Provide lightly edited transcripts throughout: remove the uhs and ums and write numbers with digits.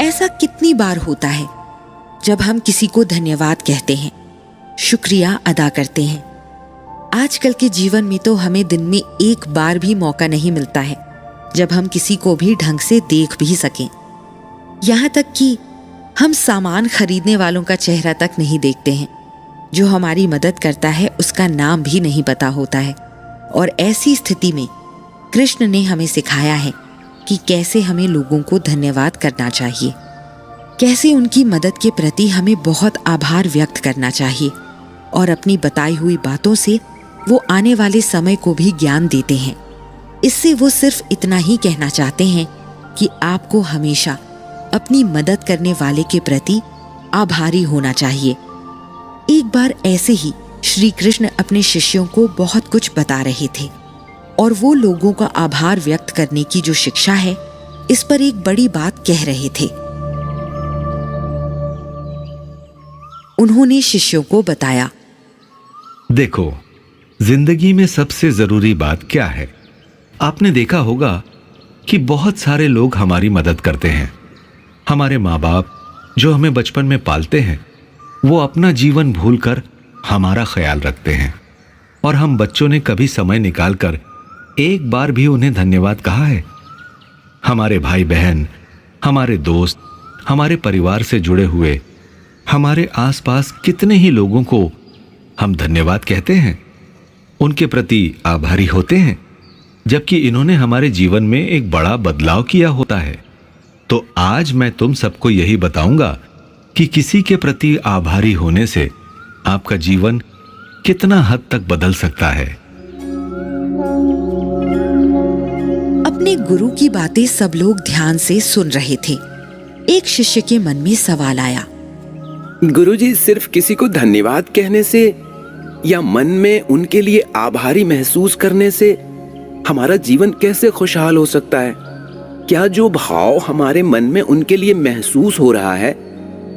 ऐसा कितनी बार होता है जब हम किसी को धन्यवाद कहते हैं, शुक्रिया अदा करते हैं। आजकल के जीवन में तो हमें दिन में एक बार भी मौका नहीं मिलता है जब हम किसी को भी ढंग से देख भी सकें। यहाँ तक कि हम सामान खरीदने वालों का चेहरा तक नहीं देखते हैं। जो हमारी मदद करता है उसका नाम भी नहीं पता होता है। और ऐसी स्थिति में कृष्ण ने हमें सिखाया है कि कैसे हमें लोगों को धन्यवाद करना चाहिए, कैसे उनकी मदद के प्रति हमें बहुत आभार व्यक्त करना चाहिए। और अपनी बताई हुई बातों से वो आने वाले समय को भी ज्ञान देते हैं। इससे वो सिर्फ इतना ही कहना चाहते हैं कि आपको हमेशा अपनी मदद करने वाले के प्रति आभारी होना चाहिए। एक बार ऐसे ही श्री कृष्ण अपने शिष्यों को बहुत कुछ बता रहे थे और वो लोगों का आभार व्यक्त करने की जो शिक्षा है, इस पर एक बड़ी बात कह रहे थे। उन्होंने शिष्यों को बताया, देखो, जिंदगी में सबसे जरूरी बात क्या है? आपने देखा होगा कि बहुत सारे लोग हमारी मदद करते हैं। हमारे माँ बाप जो हमें बचपन में पालते हैं, वो अपना जीवन भूलकर हमारा ख्याल रखते हैं। और हम बच्चों ने कभी समय निकालकर एक बार भी उन्हें धन्यवाद कहा है? हमारे भाई बहन, हमारे दोस्त, हमारे परिवार से जुड़े हुए हमारे आसपास कितने ही लोगों को हम धन्यवाद कहते हैं, उनके प्रति आभारी होते हैं, जबकि इन्होंने हमारे जीवन में एक बड़ा बदलाव किया होता है। तो आज मैं तुम सबको यही बताऊंगा कि किसी के प्रति आभारी होने से आपका जीवन कितना हद तक बदल सकता है। अपने गुरु की बातें सब लोग ध्यान से सुन रहे थे। एक शिष्य के मन में सवाल आया, गुरुजी, सिर्फ किसी को धन्यवाद कहने से या मन में उनके लिए आभारी महसूस करने से हमारा जीवन कैसे खुशहाल हो सकता है? क्या जो भाव हमारे मन में उनके लिए महसूस हो रहा है,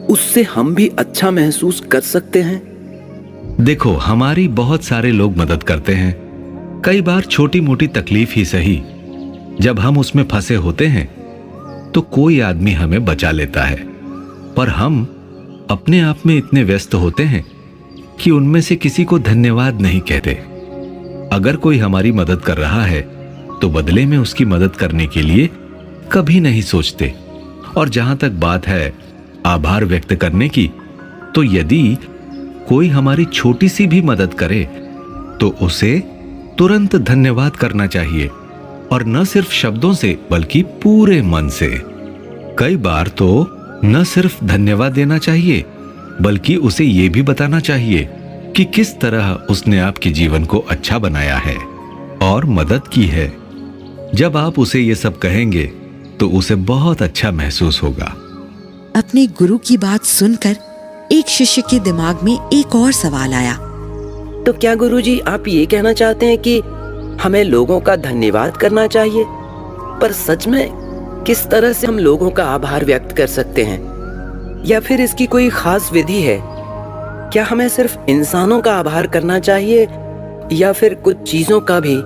उससे हम भी अच्छा महसूस कर सकते हैं? देखो, हमारी बहुत सारे लोग मदद करते हैं। कई बार छोटी मोटी तकलीफ ही सही, जब हम उसमें फंसे होते हैं तो कोई आदमी हमें बचा लेता है। पर हम अपने आप में इतने व्यस्त होते हैं कि उनमें से किसी को धन्यवाद नहीं कहते। अगर कोई हमारी मदद कर रहा है तो बदले में उसकी मदद करने के लिए कभी नहीं सोचते। और जहां तक बात है आभार व्यक्त करने की, तो यदि कोई हमारी छोटी सी भी मदद करे तो उसे तुरंत धन्यवाद करना चाहिए, और न सिर्फ शब्दों से बल्कि पूरे मन से। कई बार तो न सिर्फ धन्यवाद देना चाहिए बल्कि उसे यह भी बताना चाहिए कि किस तरह उसने आपके जीवन को अच्छा बनाया है और मदद की है। जब आप उसे ये सब कहेंगे तो उसे बहुत अच्छा महसूस होगा। अपने गुरु की बात सुनकर एक शिष्य के दिमाग में एक और सवाल आया, तो क्या गुरुजी आप ये कहना चाहते हैं कि हमें लोगों का धन्यवाद करना चाहिए? पर सच में किस तरह से हम लोगों का आभार व्यक्त कर सकते हैं? या फिर इसकी कोई खास विधि है? क्या हमें सिर्फ इंसानों का आभार करना चाहिए या फिर कुछ चीजों का भी?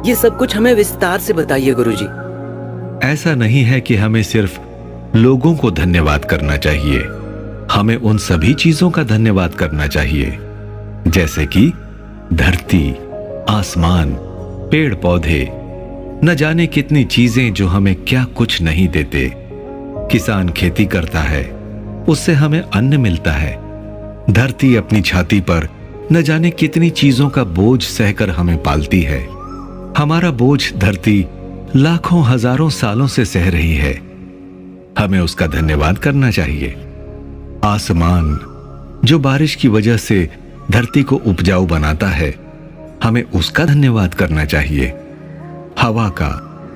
ये सब कुछ हमें विस्तार से बताइए गुरुजी। ऐसा नहीं है कि हमें सिर्फ लोगों को धन्यवाद करना चाहिए, हमें उन सभी चीजों का धन्यवाद करना चाहिए, जैसे कि धरती, आसमान, पेड़ पौधे, न जाने कितनी चीजें जो हमें क्या कुछ नहीं देते। किसान खेती करता है, उससे हमें अन्न मिलता है। धरती अपनी छाती पर न जाने कितनी चीजों का बोझ सहकर हमें पालती है। हमारा बोझ धरती लाखों हजारों सालों से सह रही है, हमें उसका धन्यवाद करना चाहिए। आसमान जो बारिश की वजह से धरती को उपजाऊ बनाता है, हमें उसका धन्यवाद करना चाहिए। हवा का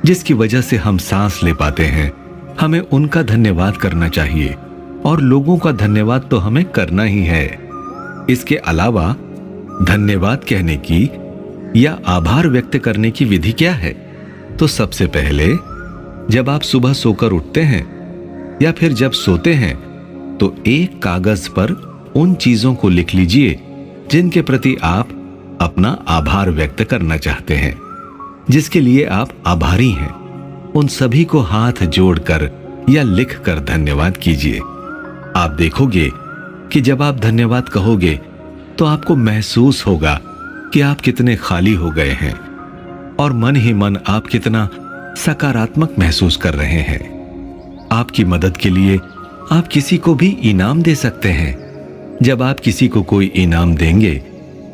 जिसकी वजह से हम सांस ले पाते हैं, हमें उनका धन्यवाद करना चाहिए। और लोगों का धन्यवाद तो हमें करना ही है। इसके अलावा धन्यवाद कहने की या आभार व्यक्त करने की विधि क्या है? तो सबसे पहले जब आप सुबह सोकर उठते हैं या फिर जब सोते हैं तो एक कागज पर उन चीजों को लिख लीजिए जिनके प्रति आप अपना आभार व्यक्त करना चाहते हैं, जिसके लिए आप आभारी हैं। उन सभी को हाथ जोड़कर या लिख कर धन्यवाद कीजिए। आप देखोगे कि जब आप धन्यवाद कहोगे तो आपको महसूस होगा कि आप कितने खाली हो गए हैं और मन ही मन आप कितना सकारात्मक महसूस कर रहे हैं। आपकी मदद के लिए आप किसी को भी इनाम दे सकते हैं। जब आप किसी को कोई इनाम देंगे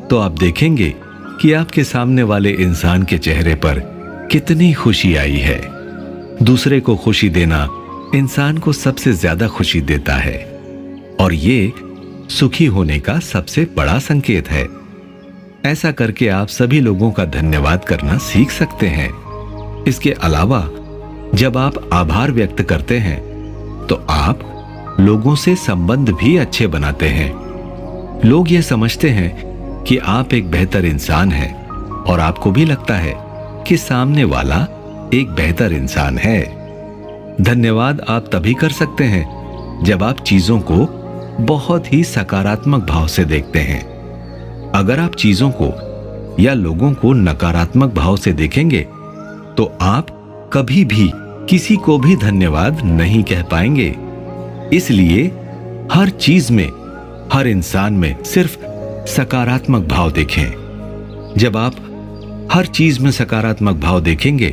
तो आप देखेंगे कि आपके सामने वाले इंसान के चेहरे पर कितनी खुशी आई है। दूसरे को खुशी देना इंसान को सबसे ज्यादा खुशी देता है और ये सुखी होने का सबसे बड़ा संकेत है। ऐसा करके आप सभी लोगों का धन्यवाद करना सीख सकते हैं। इसके अलावा जब आप आभार व्यक्त करते हैं तो आप लोगों से संबंध भी अच्छे बनाते हैं। लोग ये समझते हैं कि आप एक बेहतर इंसान हैं और आपको भी लगता है कि सामने वाला एक बेहतर इंसान है। धन्यवाद आप तभी कर सकते हैं जब आप चीजों को बहुत ही सकारात्मक भाव से देखते हैं। अगर आप चीजों को या लोगों को नकारात्मक भाव से देखेंगे तो आप कभी भी किसी को भी धन्यवाद नहीं कह पाएंगे। इसलिए हर चीज में, हर इंसान में सिर्फ सकारात्मक भाव देखें। जब आप हर चीज में सकारात्मक भाव देखेंगे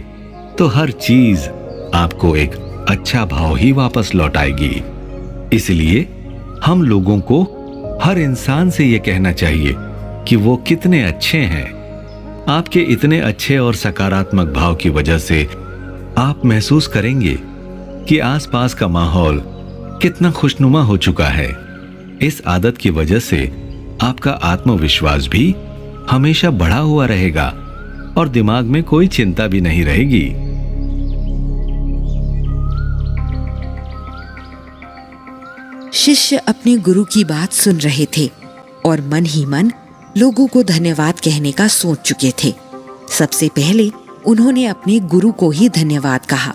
तो हर चीज आपको एक अच्छा भाव ही वापस लौटाएगी। इसलिए हम लोगों को हर इंसान से यह कहना चाहिए कि वो कितने अच्छे हैं। आपके इतने अच्छे और सकारात्मक भाव की वजह से आप महसूस करेंगे कि आसपास का माहौल कितना खुशनुमा हो चुका है। इस आदत की वजह से आपका आत्मविश्वास भी हमेशा बढ़ा हुआ रहेगा और दिमाग में कोई चिंता भी नहीं रहेगी। शिष्य अपने गुरु की बात सुन रहे थे और मन ही मन लोगों को धन्यवाद कहने का सोच चुके थे। सबसे पहले उन्होंने अपने गुरु को ही धन्यवाद कहा।